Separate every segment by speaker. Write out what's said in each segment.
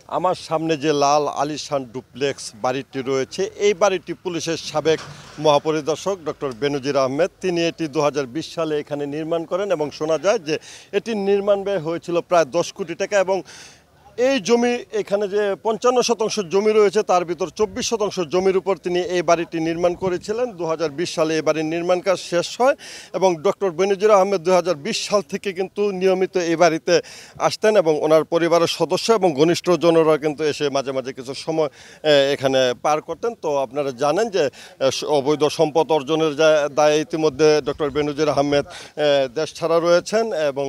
Speaker 1: আমার সামনে যে লাল আলিশান ডুপ্লেক্স বাড়িটি রয়েছে, এই বাড়িটি পুলিশের সাবেক মহাপরিদর্শক ডক্টর বেনজির আহমেদ তিনি এটি 2020 সালে এখানে নির্মাণ করেন এবং শোনা যায় যে এটির নির্মাণ ব্যয় হয়েছিল প্রায় 10 কোটি টাকা। এবং এই জমি এখানে যে 55% জমি রয়েছে তার ভিতর 24% জমির উপর তিনি এই বাড়িটি নির্মাণ করেছিলেন। 2020 সালে এই বাড়ির নির্মাণ কাজ শেষ হয় এবং ডক্টর বেনজির আহমেদ 2020 সাল থেকে কিন্তু নিয়মিত এই বাড়িতে আসতেন এবং ওনার পরিবারের সদস্য এবং ঘনিষ্ঠজনরা কিন্তু এসে মাঝে মাঝে কিছু সময় এখানে পার করতেন। তো আপনারা জানেন যে অবৈধ সম্পদ অর্জনের দায়ে ইতিমধ্যে ডক্টর বেনজির আহমেদ দেশ ছাড়া রয়েছেন এবং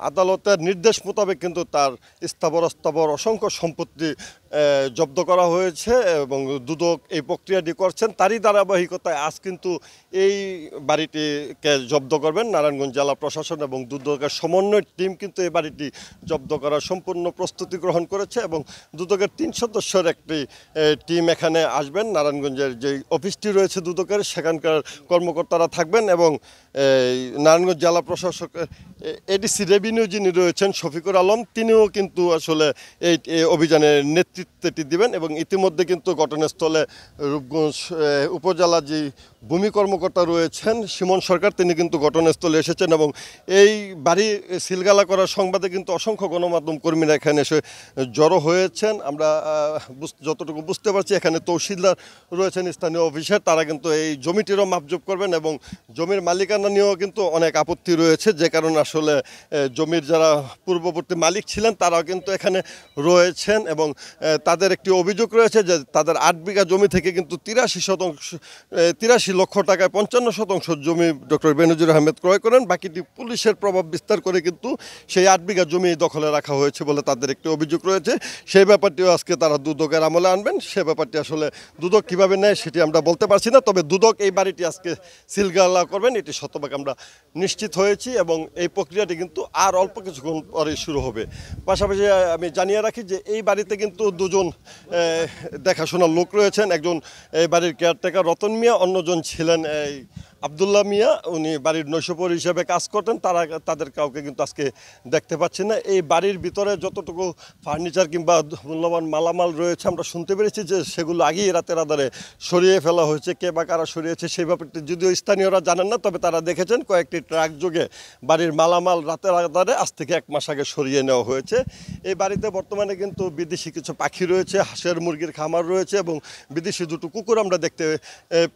Speaker 1: আদালতের নির্দেশ মোতাবেক কিন্তু তার স্থাবর অসংখ্য সম্পত্তি জব্দ করা হয়েছে এবং দুদক এই প্রক্রিয়াটি করছেন। তারই ধারাবাহিকতায় আজ কিন্তু এই বাড়িটিকে জব্দ করবেন নারায়ণগঞ্জ জেলা প্রশাসন এবং দুদকের সমন্বয় টিম কিন্তু এই বাড়িটি জব্দ করার সম্পূর্ণ প্রস্তুতি গ্রহণ করেছে এবং দুদকের 3 সদস্যের একটি টিম এখানে আসবেন। নারায়ণগঞ্জের যে অফিসটি রয়েছে দুদকের সেখানকার কর্মকর্তারা থাকবেন এবং নারায়ণগঞ্জ জেলা প্রশাসকের এডিসি রেভিনিউ যিনি রয়েছেন শফিকুর আলম তিনিও কিন্তু আসলে এই অভিযানের নেতৃত্বটি দিবেন এবং ইতিমধ্যে কিন্তু ঘটনাস্থলে রূপগঞ্জ উপজেলা যে ভূমি কর্মকর্তা রয়েছেন সিমন সরকার তিনি কিন্তু ঘটনাস্থলে এসেছেন এবং এই বাড়ি সিলগালা করার সংবাদে কিন্তু অসংখ্য গণমাধ্যম কর্মীরা এখানে এসে জড়ো হয়েছেন। আমরা যতটুকু বুঝতে পারছি এখানে তহসিলদার রয়েছেন স্থানীয় অফিসার, তারা কিন্তু এই জমিটিরও মাপজোপ করবেন এবং জমির মালিকানা নিয়েও কিন্তু অনেক আপত্তি রয়েছে, যে কারণে আসলে জমির যারা পূর্ববর্তী মালিক ছিলেন তারাও কিন্তু এখানে রয়েছেন এবং তাদের একটি অভিযোগ রয়েছে যে তাদের 8 বিঘা জমি থেকে কিন্তু 83 লক্ষ টাকায় 55% জমি ডক্টর বেনজির আহমেদ ক্রয় করেন। বাকিটি পুলিশের প্রভাব বিস্তার করে কিন্তু সেই 8 বিঘা জমি দখলে রাখা হয়েছে বলে তাদের একটি অভিযোগ রয়েছে। সেই ব্যাপারটিও আজকে তারা দুদকের আমলে আনবেন। সে ব্যাপারটি আসলে দুদক কীভাবে নেয় সেটি আমরা বলতে পারছি না, তবে দুদক এই বাড়িটি আজকে সিলগালা করবেন এটি শতভাগ আমরা নিশ্চিত হয়েছি এবং এই প্রক্রিয়াটি কিন্তু আর অল্প কিছুক্ষণ পরে শুরু হবে। পাশাপাশি আমি জানিয়ে রাখি যে এই বাড়িতে কিন্তু দুজন দেখাশোনার লোক রয়েছেন, একজন এই বাড়ির কেয়ারটেকার রতন মিয়া, অন্যজন ছিলেন এই আবদুল্লাহ মিয়া, উনি বাড়ির নৈশপর হিসেবে কাজ করতেন। তাদের কাউকে কিন্তু আজকে দেখতে পাচ্ছি না। এই বাড়ির ভিতরে যতটুকু ফার্নিচার কিংবা মূল্যবান মালামাল রয়েছে আমরা শুনতে পেরেছি যে সেগুলো আগেই রাতের আধারে সরিয়ে ফেলা হয়েছে। কে বা কারা সরিয়েছে সেই ব্যাপারটি যদিও স্থানীয়রা জানেন না, তবে তারা দেখেছেন কয়েকটি ট্রাক যোগে বাড়ির মালামাল রাতের আধারে আজ থেকে 1 মাস আগে সরিয়ে নেওয়া হয়েছে। এই বাড়িতে বর্তমানে কিন্তু বিদেশি কিছু পাখি রয়েছে, হাঁসের মুরগির খামার রয়েছে এবং বিদেশি 2টো কুকুর আমরা দেখতে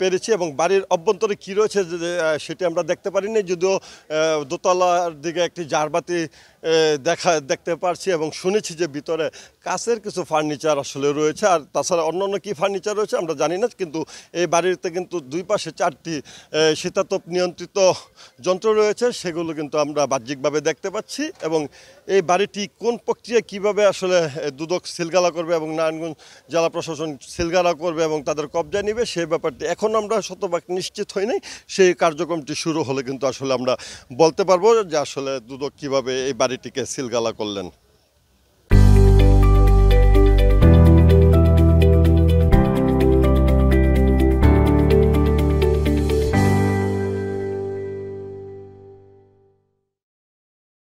Speaker 1: পেরেছি এবং বাড়ির অভ্যন্তরে কী রয়েছে সেটি আমরা দেখতে পারিনি, যদিও দোতলার দিকে একটি জারবাতি দেখতে পারছি এবং শুনেছি যে ভিতরে কাচের কিছু ফার্নিচার আসলে রয়েছে, আর তাছাড়া অন্যান্য কী ফার্নিচার রয়েছে আমরা জানি না। কিন্তু এই বাড়িতে কিন্তু 2 পাশে 4টি শীতাতপ নিয়ন্ত্রিত যন্ত্র রয়েছে, সেগুলো কিন্তু আমরা বাহ্যিকভাবে দেখতে পাচ্ছি এবং এই বাড়িটি কোন প্রক্রিয়া কিভাবে আসলে দুদক সিলগালা করবে এবং নারায়ণগঞ্জ জেলা প্রশাসন সিলগালা করবে এবং তাদের কবজায় নেবে সেই ব্যাপারটি এখন আমরা শতভাগ নিশ্চিত হই নাই। সেই কার্যক্রমটি শুরু হলে কিন্তু আসলে আমরা বলতে পারবো যে আসলে দুদক কিভাবে এই বাড়িটিকে সিলগালা করলেন।